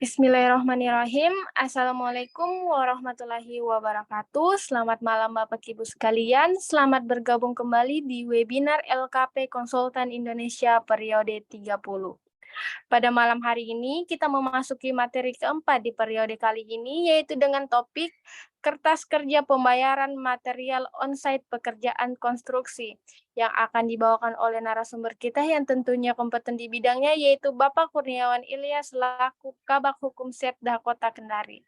Bismillahirrahmanirrahim. Assalamualaikum warahmatullahi wabarakatuh. Selamat malam Bapak Ibu sekalian. Selamat bergabung kembali di webinar LKP Konsultan Indonesia periode 30. Pada malam hari ini kita memasuki materi keempat di periode kali ini, yaitu dengan topik kertas kerja pembayaran material onsite pekerjaan konstruksi yang akan dibawakan oleh narasumber kita yang tentunya kompeten di bidangnya, yaitu Bapak Kurniawan Ilyas selaku Kabag Hukum Setda Kota Kendari.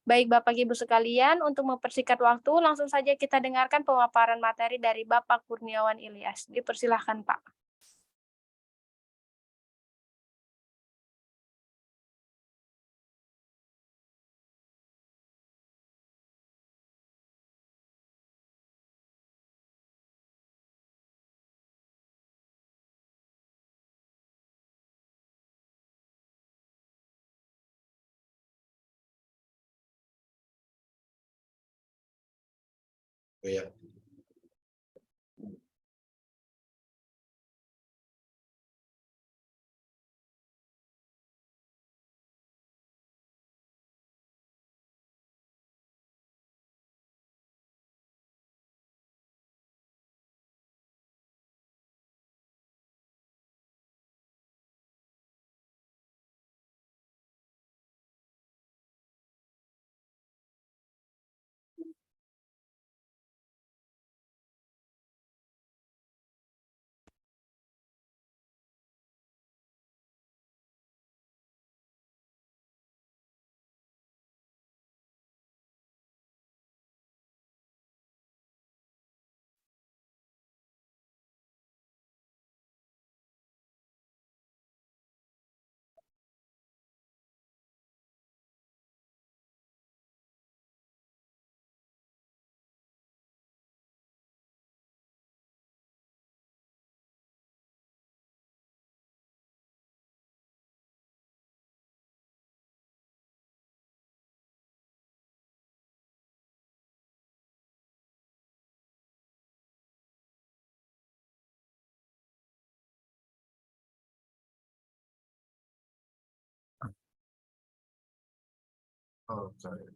Baik Bapak Ibu sekalian, untuk mempersingkat waktu, langsung saja kita dengarkan pemaparan materi dari Bapak Kurniawan Ilyas. Dipersilahkan Pak. Ya. Oh, sorry.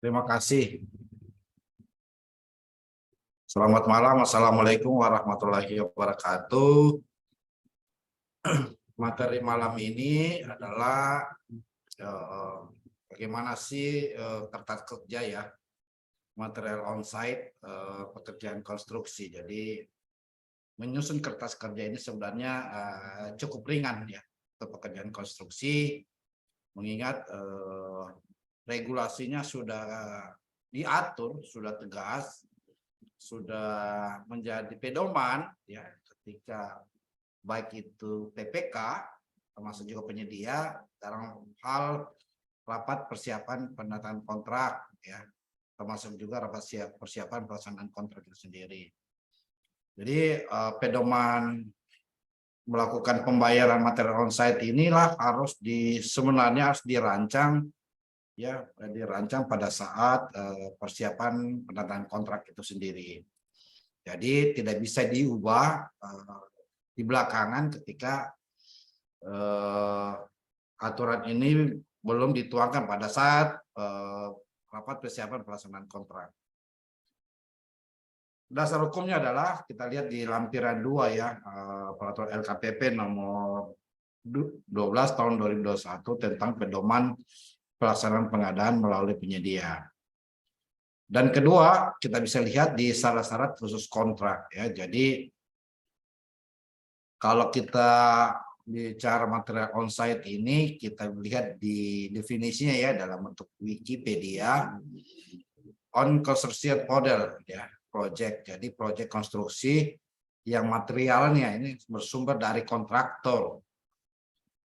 Terima kasih. Selamat malam. Assalamualaikum warahmatullahi wabarakatuh. Materi malam ini adalah bagaimana sih kertas kerja ya, material onsite pekerjaan konstruksi. Jadi menyusun kertas kerja ini sebenarnya cukup ringan ya untuk pekerjaan konstruksi, mengingat regulasinya sudah diatur, sudah tegas, sudah menjadi pedoman ya ketika baik itu PPK termasuk juga penyedia dalam hal rapat persiapan penandatangan kontrak ya, termasuk juga rapat persiapan pelaksanaan kontrak itu sendiri. Jadi pedoman melakukan pembayaran material onsite inilah sebenarnya harus dirancang pada saat persiapan penandatangan kontrak itu sendiri. Jadi tidak bisa diubah di belakangan ketika aturan ini belum dituangkan pada saat rapat persiapan pelaksanaan kontrak. Dasar hukumnya adalah kita lihat di lampiran 2 ya, peraturan LKPP nomor 12 tahun 2021 tentang pedoman pelaksanaan pengadaan melalui penyedia. Dan kedua, kita bisa lihat di syarat-syarat khusus kontrak ya. Jadi kalau kita bicara material onsite ini, kita lihat di definisinya ya dalam bentuk Wikipedia, on construction model ya, project. Jadi project konstruksi yang materialnya ini bersumber dari kontraktor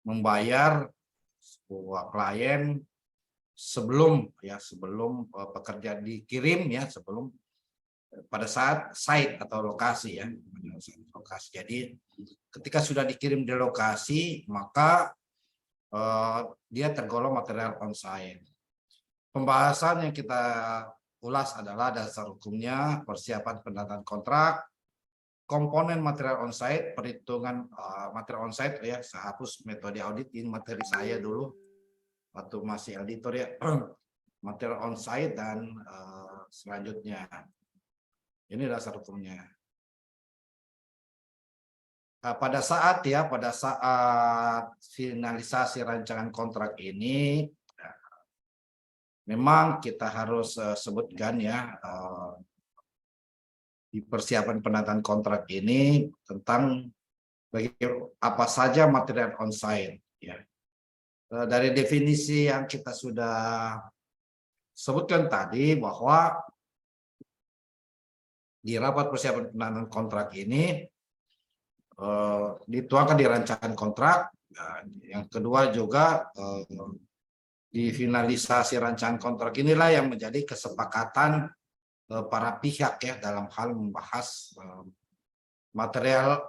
membayar sebuah klien sebelum pekerja dikirim ya, sebelum pada saat site atau lokasi ya, lokasi. Jadi ketika sudah dikirim di lokasi, maka dia tergolong material on-site. Pembahasan yang kita ulas adalah dasar hukumnya, persiapan penandatangan kontrak, komponen material on-site, perhitungan material on-site ya. Saya hapus metode audit, ini materi saya dulu waktu masih auditor ya. Material on-site dan selanjutnya. Ini dasar hukumnya. Pada saat finalisasi rancangan kontrak ini, memang kita harus sebutkan ya di persiapan penandatangan kontrak ini tentang apa saja material on-site. Ya. Dari definisi yang kita sudah sebutkan tadi bahwa di rapat persiapan penandatangan kontrak ini dituangkan di rancangan kontrak. Yang kedua juga di finalisasi rancangan kontrak inilah yang menjadi kesepakatan para pihak ya dalam hal membahas material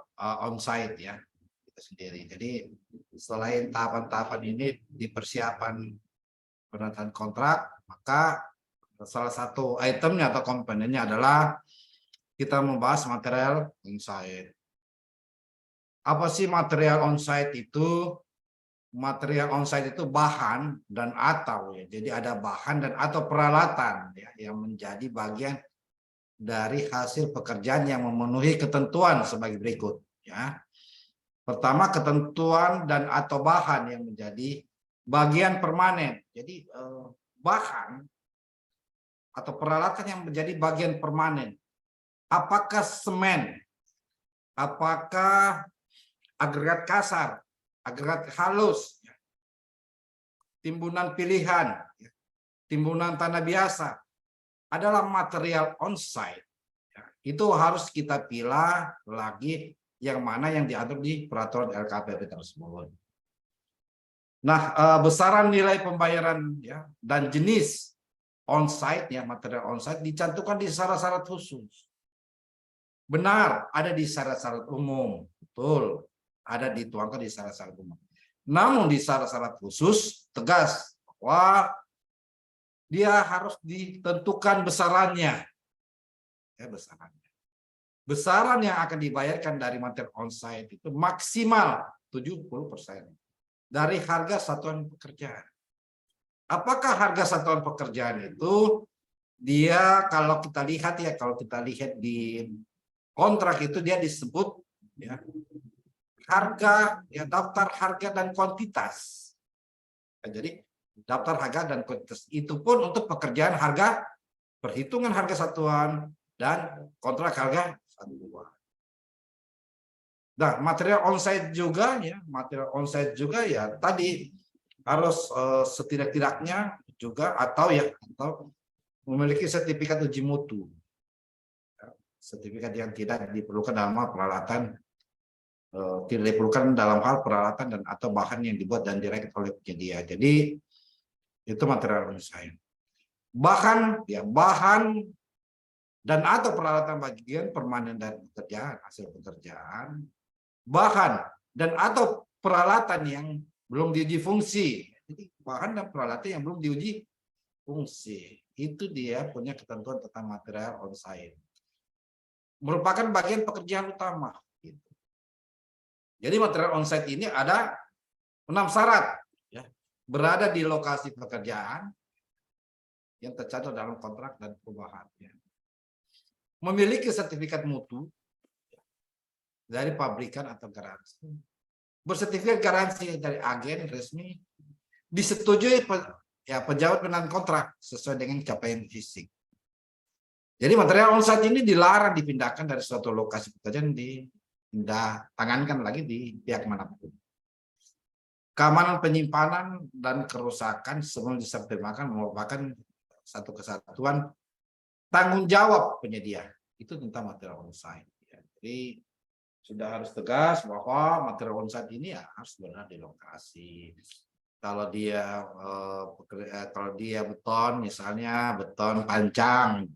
on-site ya itu sendiri. Jadi selain tahapan-tahapan ini di persiapan penandatangan kontrak, maka salah satu itemnya atau komponennya adalah kita membahas material on-site. Apa sih material on-site itu? Material on-site itu bahan dan atau ya. Jadi ada bahan dan atau peralatan ya, yang menjadi bagian dari hasil pekerjaan yang memenuhi ketentuan sebagai berikut ya. Pertama, ketentuan dan atau bahan yang menjadi bagian permanen. Jadi bahan atau peralatan yang menjadi bagian permanen. Apakah semen? Apakah agregat kasar, agregat halus, timbunan pilihan, timbunan tanah biasa, adalah material on-site. Itu harus kita pilih lagi yang mana yang diatur di peraturan LKPP tersebut. Nah, besaran nilai pembayaran ya dan jenis on-site ya, material on-site dicantumkan di syarat-syarat khusus. Benar, ada di syarat-syarat umum, betul. Ada dituangkan di syarat-syarat umum. Namun di syarat-syarat khusus tegas bahwa dia harus ditentukan besarannya. Ya, besarannya. Besaran yang akan dibayarkan dari material on-site itu maksimal 70% dari harga satuan pekerjaan. Apakah harga satuan pekerjaan itu dia kalau kita lihat di kontrak itu dia disebut ya, harga ya, daftar harga dan kuantitas. Ya, jadi daftar harga dan kuantitas itu pun untuk pekerjaan harga, perhitungan harga satuan dan kontrak harga satuan. Nah, material on-site juga ya tadi harus setidak-tidaknya juga atau memiliki sertifikat uji mutu. Sertifikat yang tidak diperlukan dalam hal peralatan, tidak diperlukan dalam hal peralatan dan atau bahan yang dibuat dan direkt oleh penyedia. Jadi itu material on-site. Bahan dan atau peralatan bagian permanen dari pekerjaan, hasil pekerjaan, bahan dan atau peralatan yang belum diuji fungsi. Jadi bahan dan peralatan yang belum diuji fungsi itu dia punya ketentuan tentang material on-site. Merupakan bagian pekerjaan utama. Jadi material on-site ini ada 6 syarat. Ya, berada di lokasi pekerjaan yang tercatat dalam kontrak dan perubahan. Ya. Memiliki sertifikat mutu dari pabrikan atau garansi. Bersertifikat garansi dari agen resmi. Disetujui pejabat penandatangan kontrak sesuai dengan capaian fisik. Jadi material on-site ini dilarang dipindahkan dari suatu lokasi pekerjaan tangankan lagi di pihak manapun. Keamanan penyimpanan dan kerusakan sebelum disertifikasikan merupakan satu kesatuan tanggung jawab penyedia. Itu tentang material on-site. Jadi sudah harus tegas bahwa material on-site ini ya harus benar di lokasi. kalau dia beton, misalnya beton pancang.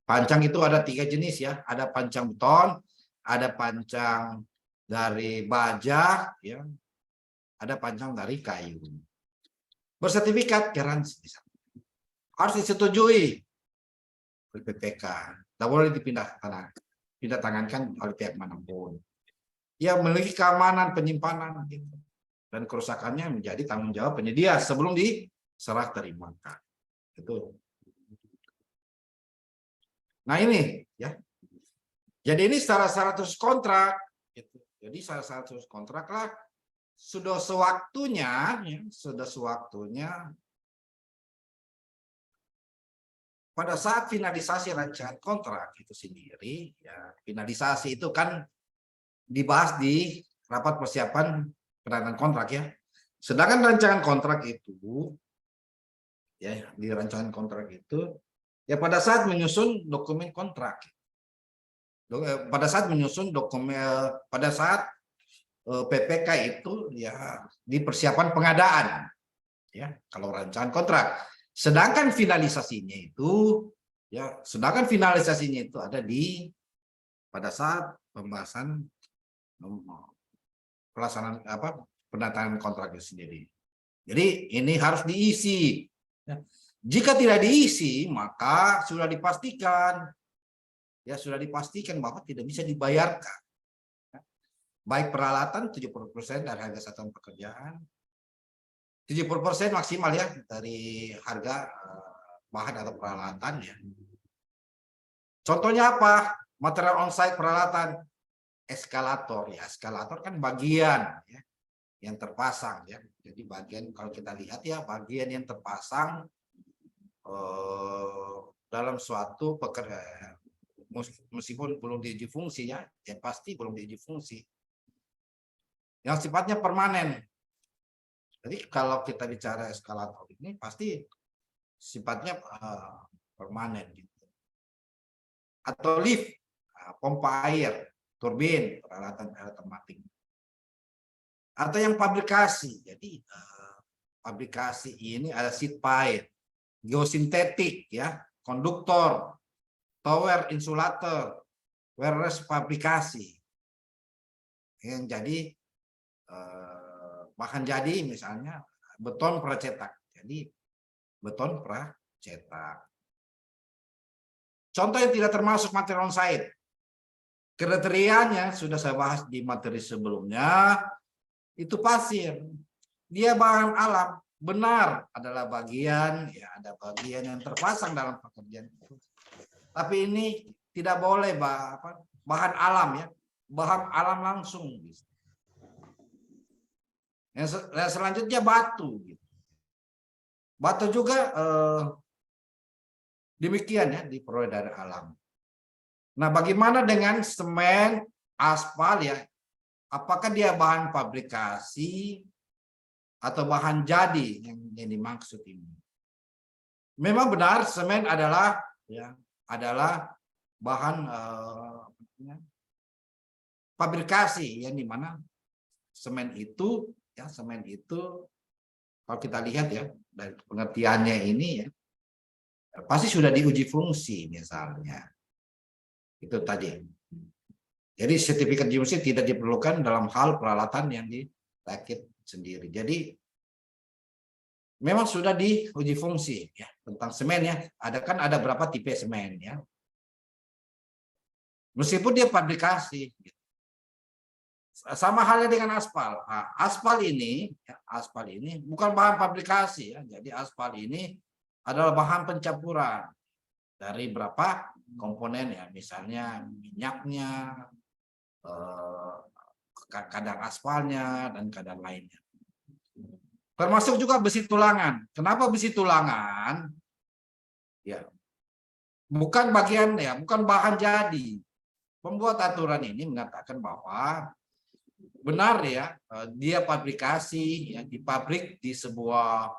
Pancang itu ada 3 jenis ya, ada pancang beton, ada pancang dari baja, ya, ada pancang dari kayu. Bersertifikat garansi harus disetujui oleh PPK, tidak boleh pindah tangankan oleh pihak manapun. Ya, memiliki keamanan penyimpanan gitu. Dan kerusakannya menjadi tanggung jawab penyedia sebelum diserah terimakan. Itu. Nah ini ya. Jadi ini salah satu kontrak. Gitu. Jadi salah satu kontrak lah sudah sewaktunya, ya, pada saat finalisasi rancangan kontrak itu sendiri, ya finalisasi itu kan dibahas di rapat persiapan penandatanganan kontrak ya. Sedangkan rancangan kontrak itu, ya di rancangan kontrak itu, ya pada saat menyusun dokumen kontrak, pada saat PPK itu ya di persiapan pengadaan, ya kalau rancangan kontrak. Sedangkan finalisasinya itu ada pada saat pembahasan pelaksanaan penandatanganan kontrak itu sendiri. Jadi ini harus diisi. Jika tidak diisi, maka sudah dipastikan bahwa tidak bisa dibayarkan. Baik peralatan 70% dari harga satuan pekerjaan, 70% maksimal ya dari harga bahan atau peralatan ya. Contohnya apa? Material onsite peralatan, eskalator ya. Eskalator kan bagian ya yang terpasang ya. Jadi bagian kalau kita lihat ya bagian yang terpasang dalam suatu pekerjaan, meskipun belum diuji fungsi ya, yang pasti belum diuji fungsi. Yang sifatnya permanen. Jadi kalau kita bicara eskalator ini pasti sifatnya permanen gitu. Atau lift, pompa air, turbin, peralatan otomatis. Atau yang pabrikasi. Jadi pabrikasi ini ada sheet pipe, geosintetik ya, konduktor, tower insulator, wireless pabrikasi. Yang jadi bahan jadi misalnya beton pracetak. Jadi beton pracetak. Contoh yang tidak termasuk material onsite. Kriterianya sudah saya bahas di materi sebelumnya. Itu pasir. Dia bahan alam. Benar adalah bagian, ya ada bagian yang terpasang dalam pekerjaan itu. Tapi ini tidak boleh bahan alam ya. Bahan alam langsung. Yang selanjutnya batu. Batu juga demikian ya diperoleh dari alam. Nah, bagaimana dengan semen, aspal ya? Apakah dia bahan fabrikasi atau bahan jadi yang dimaksud ini? Memang benar semen adalah bahan fabrikasi yang dimana semen itu kalau kita lihat ya dari pengertiannya ini ya pasti sudah diuji fungsi misalnya. Itu tadi. Jadi sertifikat uji fungsi tidak diperlukan dalam hal peralatan yang dirakit sendiri. Jadi memang sudah diuji fungsi ya tentang semen ya. Ada berapa tipe semen ya. Meskipun dia fabrikasi. Sama halnya dengan aspal. Nah, aspal ini bukan bahan fabrikasi ya. Jadi aspal ini adalah bahan pencampuran dari berapa komponen ya, misalnya minyaknya, kadar aspalnya dan kadar lainnya. Termasuk juga besi tulangan. Kenapa besi tulangan? Ya, bukan bahan jadi. Pembuat aturan ini mengatakan bahwa benar ya, dia fabrikasi ya di pabrik di sebuah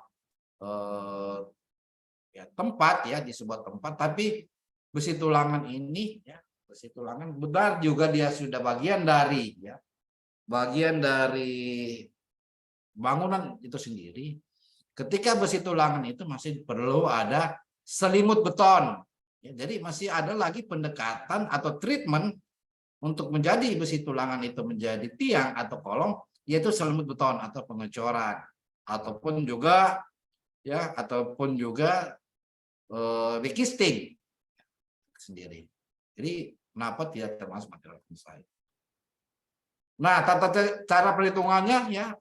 tempat ya, di sebuah tempat, tapi besi tulangan ini ya, besi tulangan benar juga dia sudah bagian dari bangunan itu sendiri, ketika besi tulangan itu masih perlu ada selimut beton. Ya, jadi masih ada lagi pendekatan atau treatment untuk menjadi besi tulangan itu menjadi tiang atau kolong, yaitu selimut beton atau pengecoran, ataupun juga rekisting sendiri. Jadi kenapa tidak termasuk material konstrait? Nah, cara perhitungannya ya,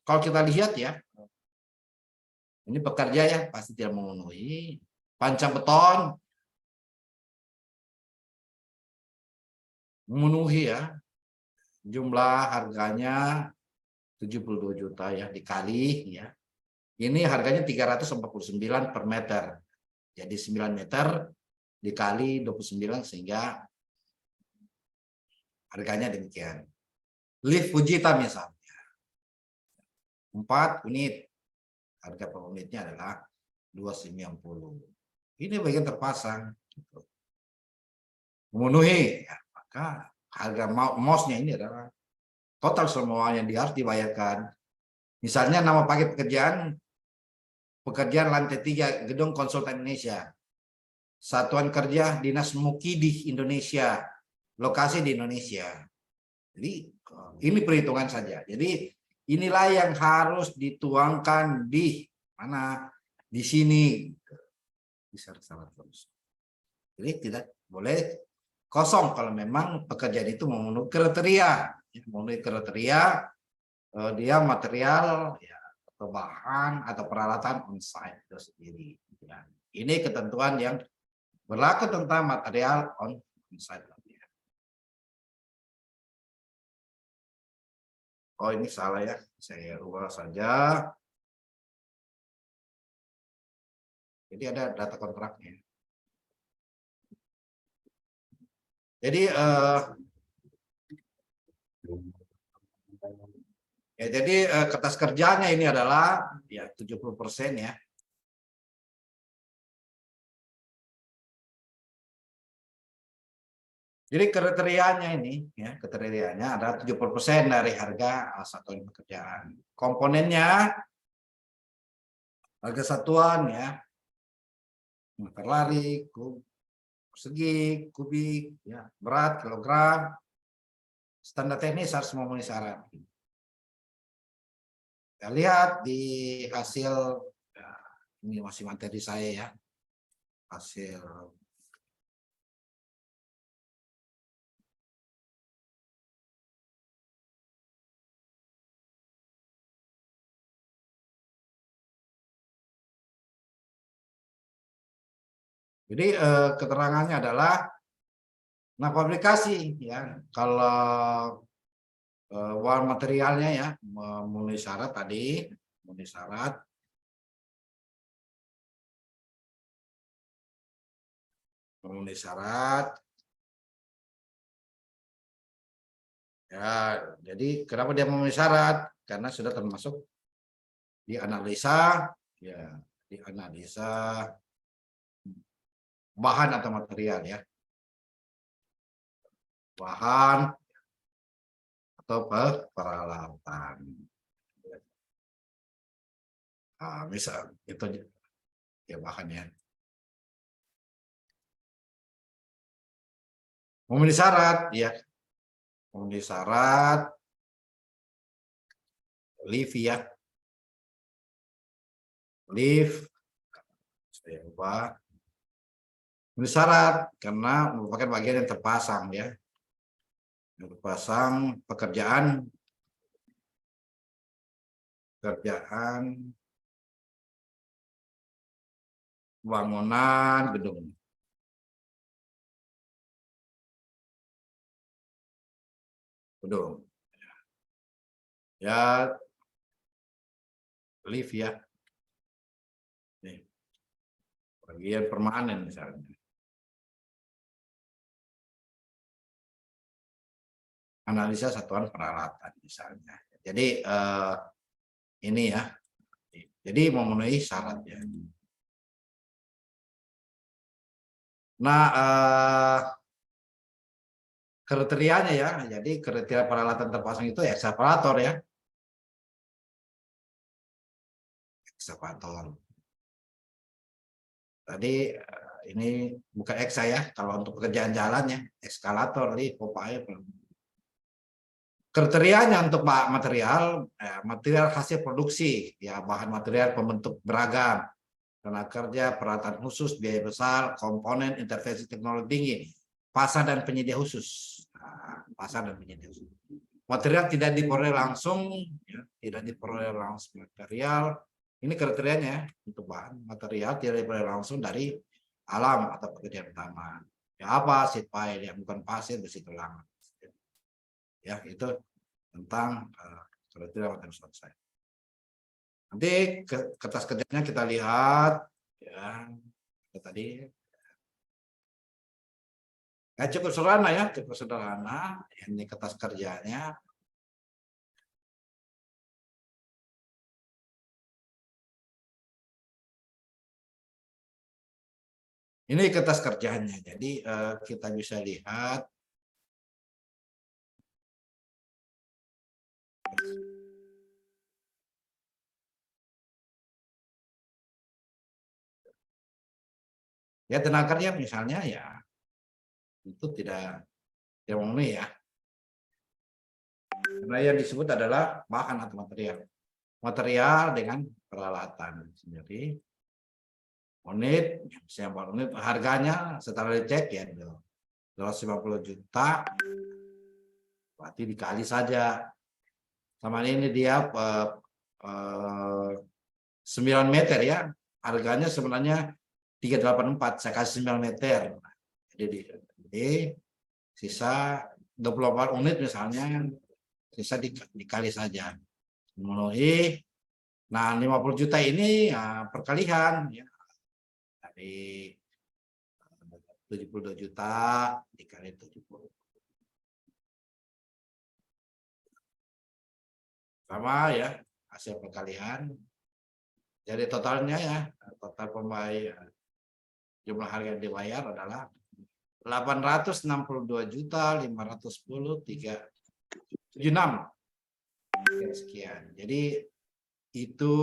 kalau kita lihat ya, ini pekerja ya pasti tidak memenuhi pancang beton, memenuhi ya, jumlah harganya 72 juta ya, dikali ya. Ini harganya 349 per meter. Jadi 9 meter dikali 29 sehingga harganya demikian. Lift Fujita misalnya 4 unit, harga per unitnya adalah 290. Ini bagian terpasang memenuhi ya, maka harga mosnya ini adalah total semuanya harus dibayarkan. Misalnya nama paket pekerjaan lantai 3 Gedung Konsultan Indonesia, Satuan Kerja Dinas Mukidi Indonesia, lokasi di Indonesia. Jadi ini perhitungan saja. Jadi inilah yang harus dituangkan di mana, di sini. Bisa salah terus. Jadi tidak boleh kosong kalau memang pekerjaan itu memenuhi kriteria. Memenuhi kriteria dia material ya, atau bahan atau peralatan on-site itu sendiri. Ya. Ini ketentuan yang berlaku tentang material on-site. Oh ini salah ya, saya ubah saja. Jadi ada data kontraknya. Jadi kertas kerjanya ini adalah ya 70% ya. Jadi kriterianya ini ya, kriterianya adalah 70% dari harga satuan pekerjaan. Komponennya harga satuan ya, meter lari, persegi, kubik, ya, berat, kilogram, standar teknis harus memenuhi syarat. Kita lihat di hasil, ya, ini masih materi saya ya, hasil jadi keterangannya adalah, nah fabrikasi ya, kalau bahan materialnya ya memenuhi syarat tadi, memenuhi syarat. Memenuhi syarat. Ya, jadi kenapa dia memenuhi syarat? Karena sudah termasuk dianalisa, ya, dianalisa bahan atau material ya, bahan atau peralatan. Nah, misal itu ya bahannya. Memenuhi syarat, ya, memenuhi syarat, lift ya, lift, saya ubah. Memenuhi syarat karena merupakan bagian yang terpasang ya, terpasang pekerjaan bangunan gedung. Gedung. Ya, lift ya. Nih. Bagian permanen misalnya. Analisa satuan peralatan misalnya. Jadi ini ya. Jadi memenuhi syarat ya. Nah, kriterianya ya. Jadi kriteria peralatan terpasang itu ekskavator ya. ekskavator. Tadi ini bukan X saya, kalau untuk pekerjaan jalannya, eskalator, lift, pompa air. Kriterianya untuk material, material hasil produksi, ya bahan material pembentuk beragam, tenaga kerja, peralatan khusus, biaya besar, komponen, intervensi teknologi tinggi, pasar dan penyedia khusus. Nah, pasar dan penyedia khusus. Material tidak diperoleh langsung, ya, tidak diperoleh langsung material. Ini kriterianya untuk bahan material tidak diperoleh langsung dari alam atau pekerjaan utama. Ya apa? Seed pile, ya bukan pasir, besi tulang. Ya itu tentang kriteria materi selesai. Nanti kertas kerjanya kita lihat, ya tadi. Ya, cukup sederhana ya, cukup sederhana. Ini kertas kerjanya. Ini kertas kerjanya. Jadi kita bisa lihat. Ya tenaga kerja misalnya ya itu tidak memenuhi ya. Karena yang disebut adalah bahan atau material. Material dengan peralatan sendiri. Unit, misalnya unit harganya setelah dicek ya 250 juta, berarti dikali saja. Sama ini dia 9 meter ya, harganya sebenarnya 384, saya kasih 9 meter. Jadi sisa 24 unit misalnya, sisa dikali saja. Memenuhi, nah 50 juta ini ya, perkalian ya. Dari 72 juta dikali 70. Sama ya, hasil perkalian. Jadi totalnya ya, total pembayar jumlah harga yang dibayar adalah 862.510.376 sekian. Jadi itu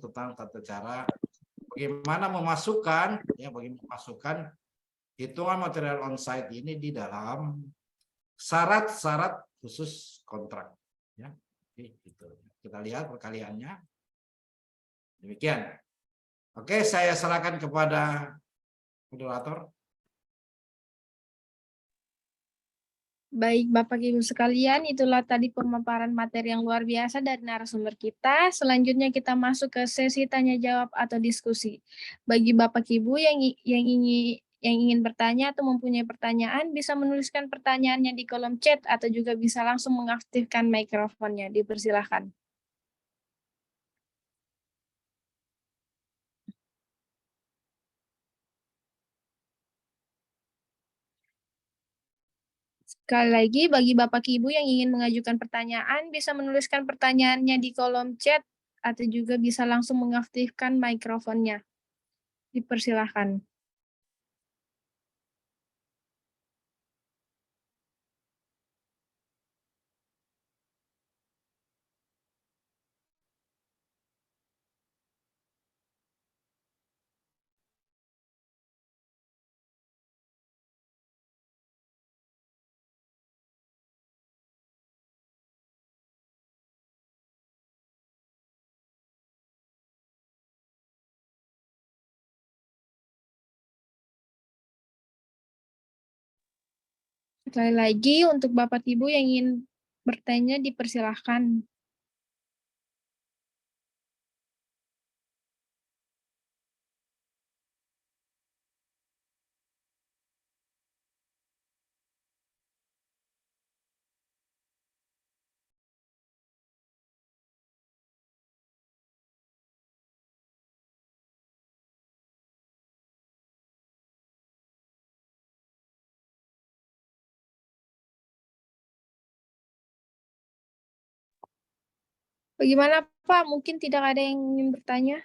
tentang tata cara bagaimana memasukkan hitungan material on-site ini di dalam syarat-syarat khusus kontrak. Ya, gitu. Kita lihat perkaliannya. Demikian. Oke, saya serahkan kepada moderator. Baik, Bapak Ibu sekalian, itulah tadi pemaparan materi yang luar biasa dari narasumber kita. Selanjutnya kita masuk ke sesi tanya jawab atau diskusi. Bagi Bapak Ibu yang ingin bertanya atau mempunyai pertanyaan, bisa menuliskan pertanyaannya di kolom chat atau juga bisa langsung mengaktifkan mikrofonnya. Dipersilahkan. Sekali lagi, bagi Bapak Ibu yang ingin mengajukan pertanyaan, bisa menuliskan pertanyaannya di kolom chat atau juga bisa langsung mengaktifkan mikrofonnya. Dipersilahkan. Sekali lagi, untuk Bapak Ibu yang ingin bertanya, dipersilahkan. Bagaimana, Pak? Mungkin tidak ada yang ingin bertanya?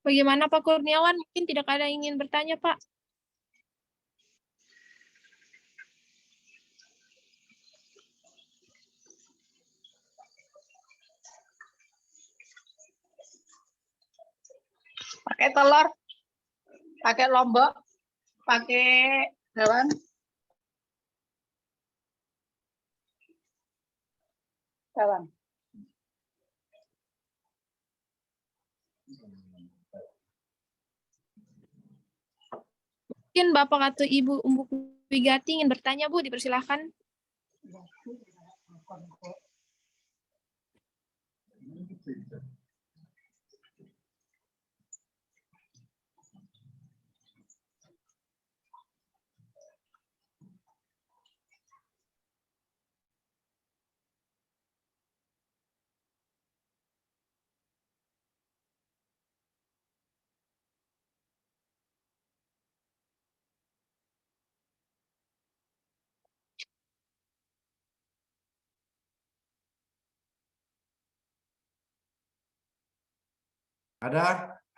Bagaimana Pak Kurniawan? Mungkin tidak ada yang ingin bertanya, Pak. Pakai telur, pakai lombok, pakai hewan. Hewan. Mungkin Bapak atau Ibu Umbu Wigati ingin bertanya, Bu, dipersilahkan.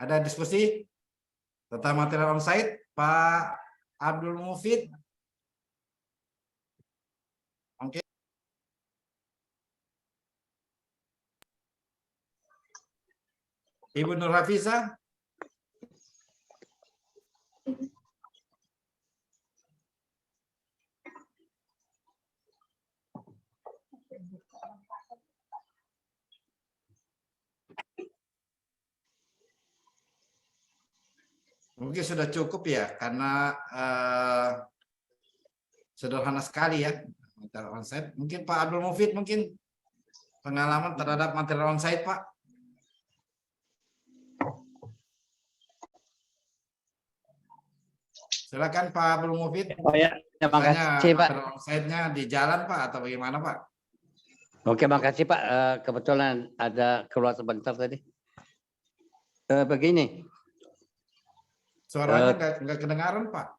Ada diskusi tentang material onsite, Pak Abdul Mufid? Oke. Ibu Nur Hafiza? Mungkin sudah cukup ya, karena sederhana sekali ya material onsite. Mungkin Pak Abdul Mufid mungkin pengalaman terhadap material onsite, Pak. Silakan Pak Abdul Mufid. Oh ya, terima kasih Pak. Material onsite-nya di jalan Pak atau bagaimana Pak? Oke, makasih Pak. Kebetulan ada keluar sebentar tadi. Begini. Suaranya nggak kedengaran Pak.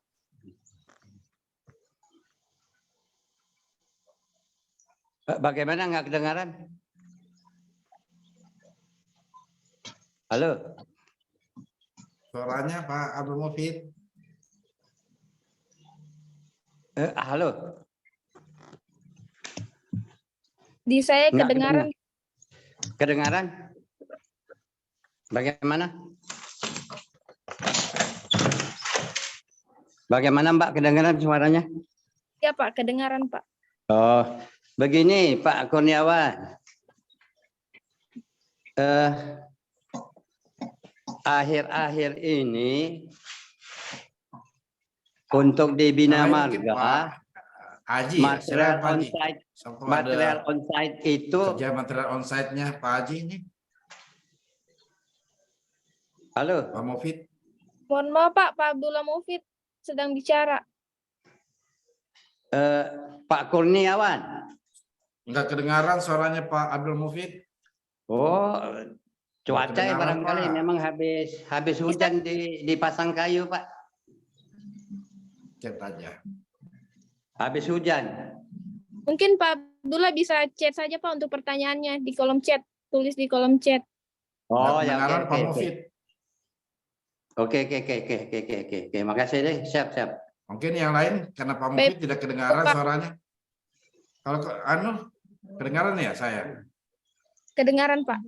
Bagaimana nggak kedengaran? Halo. Suaranya Pak Abdul Mufid. Halo. Di saya Nggak kedengaran. Kedengaran? Bagaimana? Bagaimana Mbak kedengaran suaranya? Ya Pak, kedengaran Pak. Oh, begini Pak Kurniawan. Akhir-akhir ini untuk di Bina Marga Haji, material Pak Haji. onsite, Sampai material ada onsite itu. kerja material onsite-nya Pak Haji ini. Halo. Pak Mufid. Mohon maaf Pak, Pak Abdullah Mufid sedang bicara. Pak Kurniawan. Enggak kedengaran suaranya Pak Abdul Mufid. Oh, cuaca ya barangkali Pak. memang habis hujan di Pasangkayu, Pak. Chat aja. Habis hujan. Mungkin Pak Abdullah bisa chat saja Pak untuk pertanyaannya di kolom chat, tulis di kolom chat. Oh ya, oke, Pak Mufid. Oke, makasih deh, siap. Mungkin yang lain karena Pak Mufid tidak kedengaran suaranya. Kalau kedengaran ya saya. Kedengaran Pak.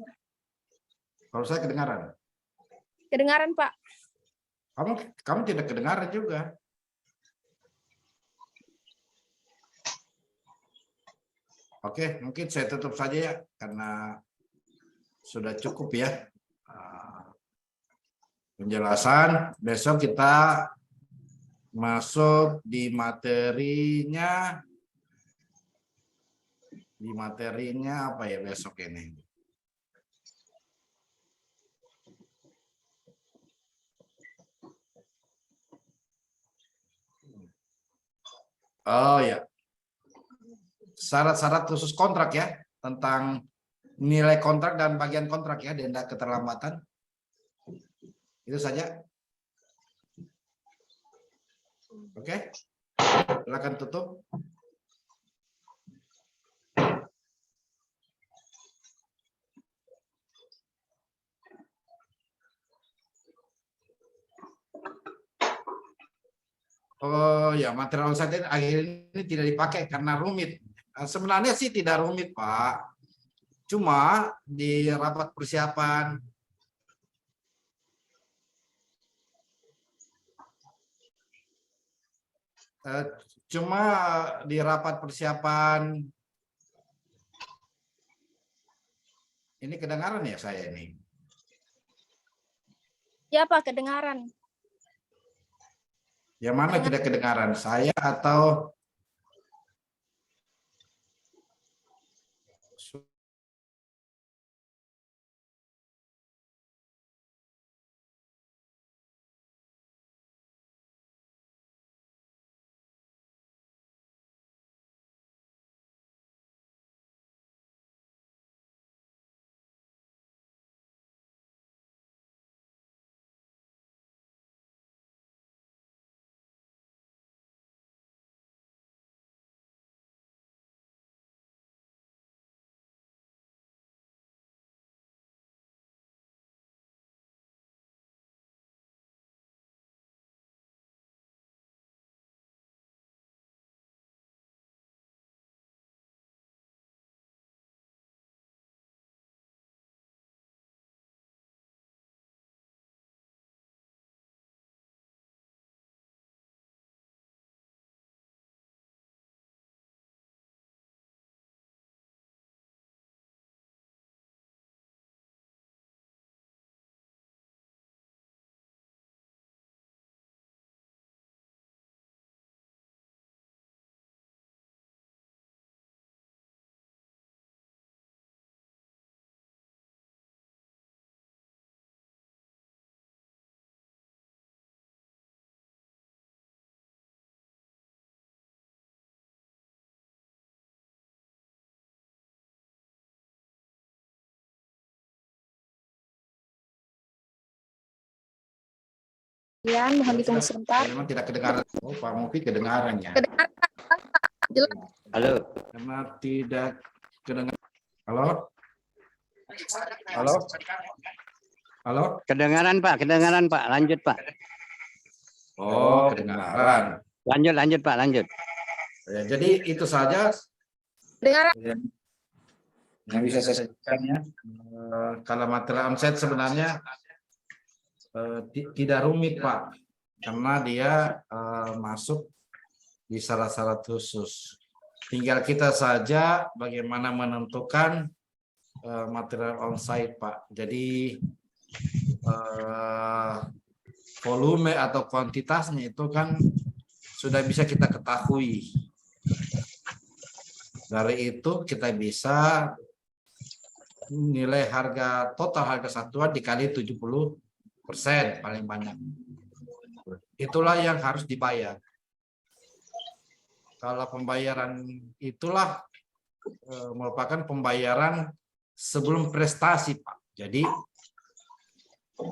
Kalau saya kedengaran. Kedengaran Pak. Kamu tidak kedengaran juga. Oke, mungkin saya tutup saja ya karena sudah cukup ya penjelasan. Besok kita masuk di materinya. Di materinya apa ya besok ini? Oh ya. Syarat-syarat khusus kontrak ya, tentang nilai kontrak dan bagian kontrak ya, denda keterlambatan. Itu saja. Oke. Silakan tutup. Oh ya, material onsite ini akhir ini tidak dipakai karena rumit. Sebenarnya sih tidak rumit, Pak. Cuma di rapat persiapan cuma di rapat persiapan ini kedengaran ya saya ini. Ya Pak, kedengaran. Yang mana tidak kedengaran? Saya atau Ya, mohon ditunggu sebentar. memang tidak kedengaran? Oh, Pak Mufi kedengaran ya. Kedengaran, Pak. Jelas. Halo. Karena tidak kedengaran. Halo? Halo? Halo? Kedengaran Pak. Lanjut Pak. Oh, kedengaran. Lanjut Pak, lanjut. Ya, jadi itu saja Kedengaran. yang bisa saya sampaikan ya. Kalau material onsite sebenarnya tidak rumit, Pak, karena dia masuk di syarat-syarat khusus. Tinggal kita saja bagaimana menentukan material onsite, Pak. Jadi volume atau kuantitasnya itu kan sudah bisa kita ketahui. Dari itu kita bisa nilai harga total harga satuan dikali 70% paling banyak. Itulah yang harus dibayar. Kalau pembayaran itulah merupakan pembayaran sebelum prestasi, Pak. Jadi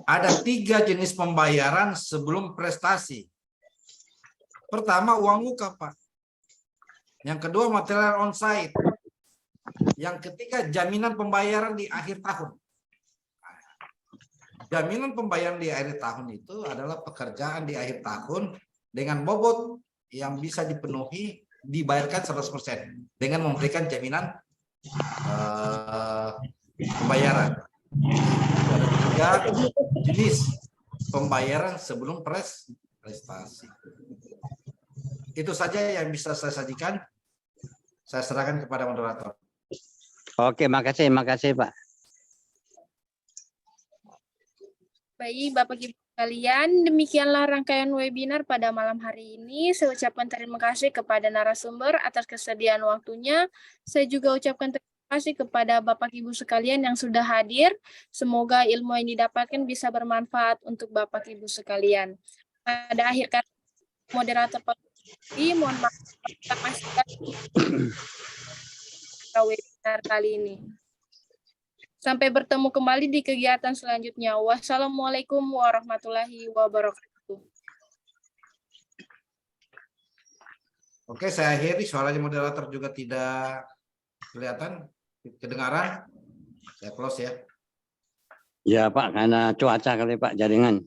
ada 3 jenis pembayaran sebelum prestasi. Pertama, uang muka, Pak. Yang kedua, material onsite. Yang ketiga, jaminan pembayaran di akhir tahun. Jaminan pembayaran di akhir tahun itu adalah pekerjaan di akhir tahun dengan bobot yang bisa dipenuhi, dibayarkan 100% dengan memberikan jaminan pembayaran. Ada 3 jenis pembayaran sebelum prestasi. Itu saja yang bisa saya sajikan. Saya serahkan kepada moderator. Oke, makasih Pak. Baik, Bapak Ibu sekalian, demikianlah rangkaian webinar pada malam hari ini. Saya ucapkan terima kasih kepada narasumber atas kesediaan waktunya. Saya juga ucapkan terima kasih kepada Bapak Ibu sekalian yang sudah hadir. Semoga ilmu yang didapatkan bisa bermanfaat untuk Bapak Ibu sekalian. Pada akhir kata, moderator mohon maaf webinar kali ini. Sampai bertemu kembali di kegiatan selanjutnya. Wassalamualaikum warahmatullahi wabarakatuh. Oke, saya akhiri. Suaranya moderator juga tidak kelihatan, kedengaran. Saya close ya. Ya Pak, karena cuaca kali Pak, jaringan.